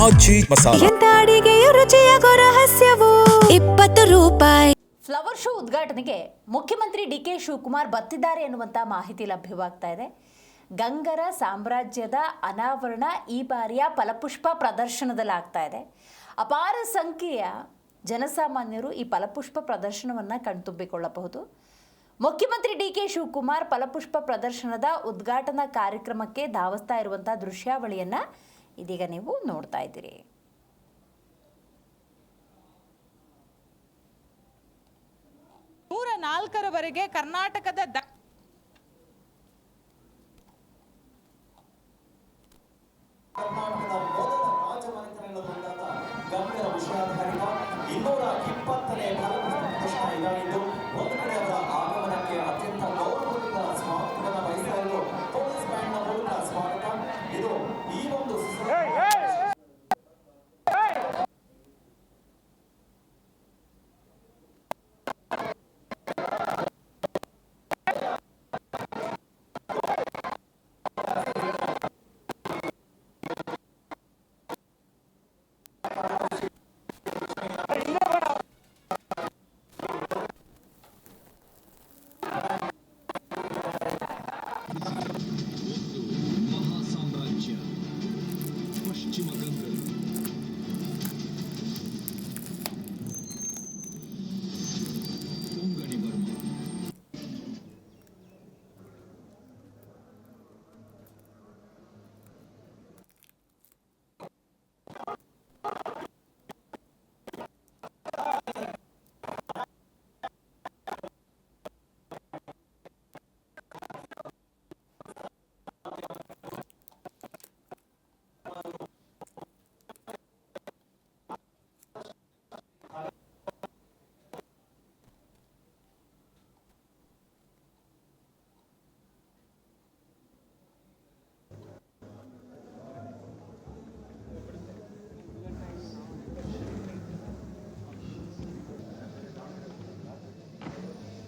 ಆಚಿ ಮಸಾಲ. ಎಂತ ಅಡಿಗೆಯ ರುಚಿಯಾಗೋ ರಹಸ್ಯವು 20 ರೂಪಾಯಿ. Flower show ಉದ್ಘಾಟನೆಗೆ ಮುಖ್ಯಮಂತ್ರಿ ಡಿ.ಕೆ. ಶಿವಕುಮಾರ್ ಬರ್ತಿದ್ದಾರೆ ಎನ್ನುವಂಥ ಮಾಹಿತಿ ಲಭ್ಯವಾಗ್ತಾ ಇದೆ. ಗಂಗರ ಸಾಮ್ರಾಜ್ಯದ ಅನಾವರಣ ಈ ಬಾರಿಯ ಫಲಪುಷ್ಪ ಪ್ರದರ್ಶನದಲ್ಲಾಗ್ತಾ ಇದೆ. ಅಪಾರ ಸಂಖ್ಯೆಯ ಜನಸಾಮಾನ್ಯರು ಈ ಫಲಪುಷ್ಪ ಪ್ರದರ್ಶನವನ್ನು ಕಣ್ತುಂಬಿಕೊಳ್ಳಬಹುದು. ಮುಖ್ಯಮಂತ್ರಿ ಡಿ.ಕೆ. ಶಿವಕುಮಾರ್ ಫಲಪುಷ್ಪ ಪ್ರದರ್ಶನದ ಉದ್ಘಾಟನಾ ಕಾರ್ಯಕ್ರಮಕ್ಕೆ ಧಾವಿಸ್ತಾ ಇರುವಂಥ ದೃಶ್ಯಾವಳಿಯನ್ನು ಇದೀಗ ನೀವು ನೋಡ್ತಾ ಇದ್ದೀರಿ. ನೂರ 4ರವರೆಗೆ ಕರ್ನಾಟಕದ ಕರ್ನಾಟಕದ